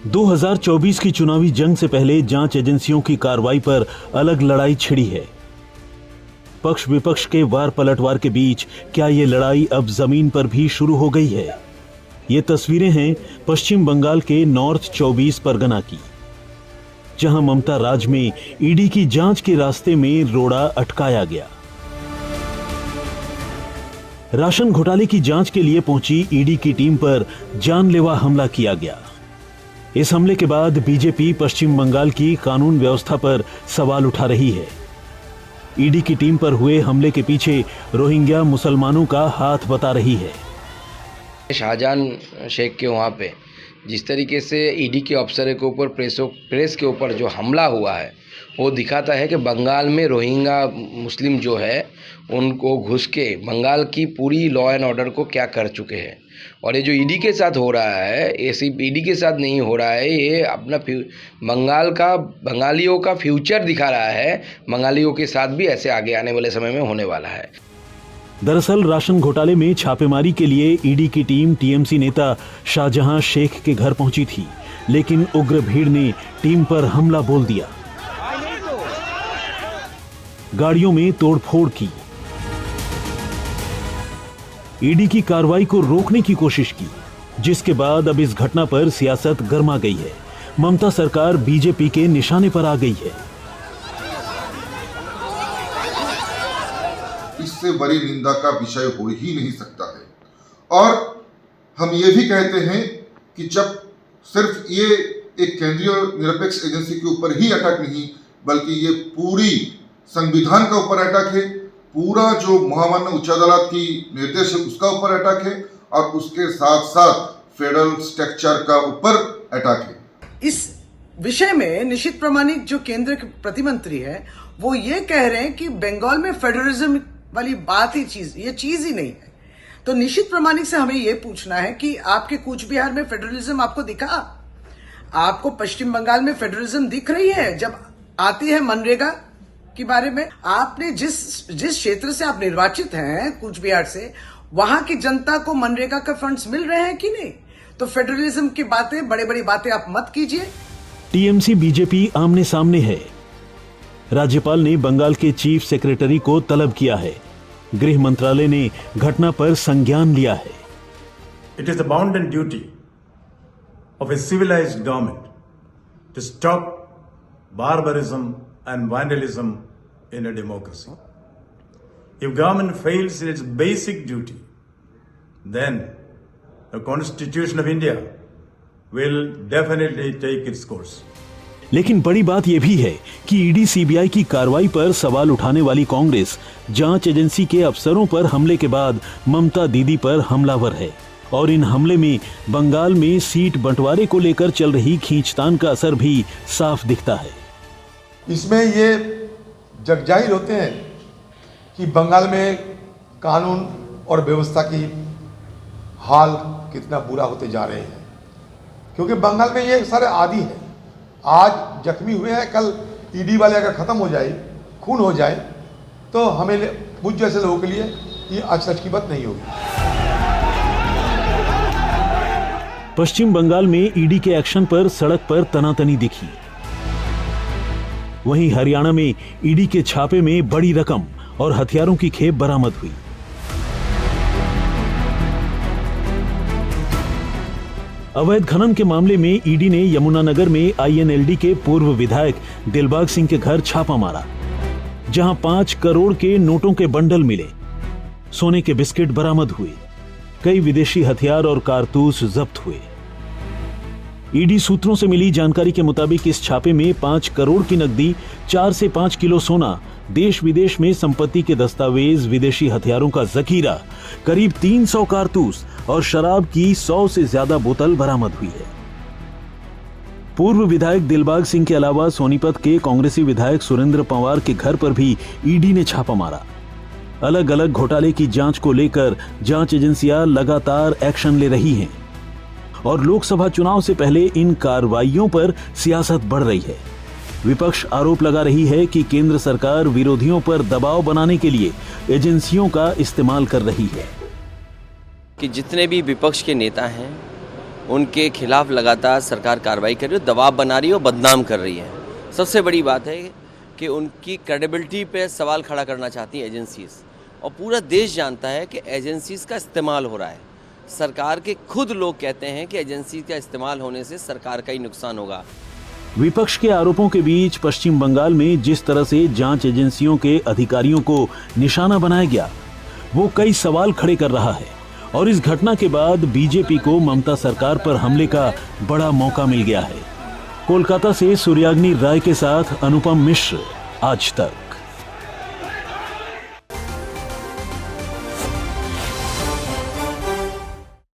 2024 की चुनावी जंग से पहले जांच एजेंसियों की कार्रवाई पर अलग लड़ाई छिड़ी है। पक्ष विपक्ष के वार पलटवार के बीच क्या ये लड़ाई अब जमीन पर भी शुरू हो गई है? ये तस्वीरें हैं पश्चिम बंगाल के नॉर्थ 24 परगना की, जहां ममता राज में ईडी की जांच के रास्ते में रोड़ा अटकाया गया। राशन घोटाले की जांच के लिए पहुंची ईडी की टीम पर जानलेवा हमला किया गया। इस हमले के बाद बीजेपी पश्चिम बंगाल की कानून व्यवस्था पर सवाल उठा रही है। ईडी की टीम पर हुए हमले के पीछे रोहिंग्या मुसलमानों का हाथ बता रही है। शाहजहां शेख के वहाँ पे जिस तरीके से ईडी के अफसर के ऊपर प्रेस के ऊपर जो हमला हुआ है, वो दिखाता है कि बंगाल में रोहिंग्या मुस्लिम जो है उनको घुस के बंगाल की पूरी लॉ एंड ऑर्डर को क्या कर चुके हैं। और ये जो ईडी के साथ हो रहा है, ये सिर्फ ईडी के साथ नहीं हो रहा है, ये अपना बंगालियों का फ्यूचर दिखा रहा है। बंगालियों के साथ भी ऐसे आगे आने वाले समय में होने वाला है। दरअसल राशन घोटाले में छापेमारी के लिए ईडी की टीम टीएमसी नेता शाहजहां शेख के घर पहुंची थी, लेकिन उग्र भीड़ ने टीम पर हमला बोल दिया, गाड़ियों में तोड़फोड़ की, ईडी की कार्रवाई को रोकने की कोशिश की, जिसके बाद अब इस घटना पर सियासत गर्मा गई है। ममता सरकार बीजेपी के निशाने पर आ गई है। इससे बड़ी निंदा का विषय हो ही नहीं सकता है। और हम ये भी कहते हैं कि जब सिर्फ ये एक केंद्रीय निरपेक्ष एजेंसी के ऊपर ही अटैक नहीं, बल्कि ये पूरी संविधान का ऊपर अटैक है, पूरा जो महामान्य उच्च अदालत की निर्देश है उसका ऊपर अटैक है, और उसके साथ साथ फेडरल स्ट्रक्चर का ऊपर अटैक है। इस विषय में निशित प्रामाणिक जो केंद्र के प्रतिमंत्री है, वो ये कह रहे हैं कि बंगाल में फेडरलिज्म वाली बात ही ये चीज ही नहीं है। तो निशित प्रामाणिक से हमें ये पूछना है कि आपके कूच बिहार में फेडरलिज्म आपको दिखा? आपको पश्चिम बंगाल में फेडरलिज्म दिख रही है? जब आती है मनरेगा के बारे में, आपने जिस क्षेत्र से आप निर्वाचित हैं कूच बिहार से, वहां की जनता को मनरेगा के फंड्स मिल रहे हैं कि नहीं? तो फेडरलिज्म की बातें, बड़ी बड़ी बातें आप मत कीजिए। टीएमसी बीजेपी आमने सामने है। राज्यपाल ने बंगाल के चीफ सेक्रेटरी को तलब किया है। गृह मंत्रालय ने घटना पर संज्ञान लिया है। It is the bounden duty of a civilized government to stop barbarism and vandalism in a democracy. If government fails in its basic duty, then the Constitution of India will definitely take its course. लेकिन बड़ी बात यह भी है कि ED CBI की कार्रवाई पर सवाल उठाने वाली कांग्रेस जांच एजेंसी के अफसरों पर हमले के बाद ममता दीदी पर हमलावर है, और इन हमले में बंगाल में सीट बंटवारे को लेकर चल रही खींचतान का असर भी साफ दिखता है। इसमें ये जगजाहिर होते हैं कि बंगाल में कानून और व्यवस्था की हाल कितना बुरा होते जा रहे हैं, क्योंकि बंगाल में ये सारे आदी हैं। आज जख्मी हुए हैं, कल ईडी वाले अगर ख़त्म हो जाए, खून हो जाए, तो हमें मुझ जैसे लोगों के लिए ये अचरज की बात नहीं होगी। पश्चिम बंगाल में ईडी के एक्शन पर सड़क पर तनातनी दिखी। वहीं हरियाणा में ईडी के छापे में बड़ी रकम और हथियारों की खेप बरामद हुई। अवैध खनन के मामले में ईडी ने यमुनानगर में आईएनएलडी के पूर्व विधायक दिलबाग सिंह के घर छापा मारा, जहां 5 करोड़ के नोटों के बंडल मिले, सोने के बिस्किट बरामद हुए, कई विदेशी हथियार और कारतूस जब्त हुए। ईडी सूत्रों से मिली जानकारी के मुताबिक इस छापे में 5 करोड़ की नकदी, 4 से 5 किलो सोना, देश विदेश में संपत्ति के दस्तावेज, विदेशी हथियारों का जखीरा, करीब 300 कारतूस और शराब की 100 से ज्यादा बोतल बरामद हुई है। पूर्व विधायक दिलबाग सिंह के अलावा सोनीपत के कांग्रेसी विधायक सुरेंद्र पंवार के घर पर भी ईडी ने छापा मारा। अलग अलग घोटाले की जांच को लेकर जांच एजेंसियां लगातार एक्शन ले रही हैं, और लोकसभा चुनाव से पहले इन कार्रवाइयों पर सियासत बढ़ रही है। विपक्ष आरोप लगा रही है कि केंद्र सरकार विरोधियों पर दबाव बनाने के लिए एजेंसियों का इस्तेमाल कर रही है। कि जितने भी विपक्ष के नेता हैं उनके खिलाफ लगातार सरकार कार्रवाई कर रही है, दबाव बना रही है और बदनाम कर रही है। सबसे बड़ी बात है कि उनकी क्रेडिबिलिटी पे सवाल खड़ा करना चाहती हैं एजेंसीज, और पूरा देश जानता है कि एजेंसीज का इस्तेमाल हो रहा है। सरकार के खुद लोग कहते हैं कि एजेंसी का इस्तेमाल होने से सरकार का ही नुकसान होगा। विपक्ष के आरोपों के बीच पश्चिम बंगाल में जिस तरह से जांच एजेंसियों के अधिकारियों को निशाना बनाया गया, वो कई सवाल खड़े कर रहा है। और इस घटना के बाद बीजेपी को ममता सरकार पर हमले का बड़ा मौका मिल गया है। कोलकाता से सूर्याग्नि राय के साथ अनुपम मिश्र, आज तक।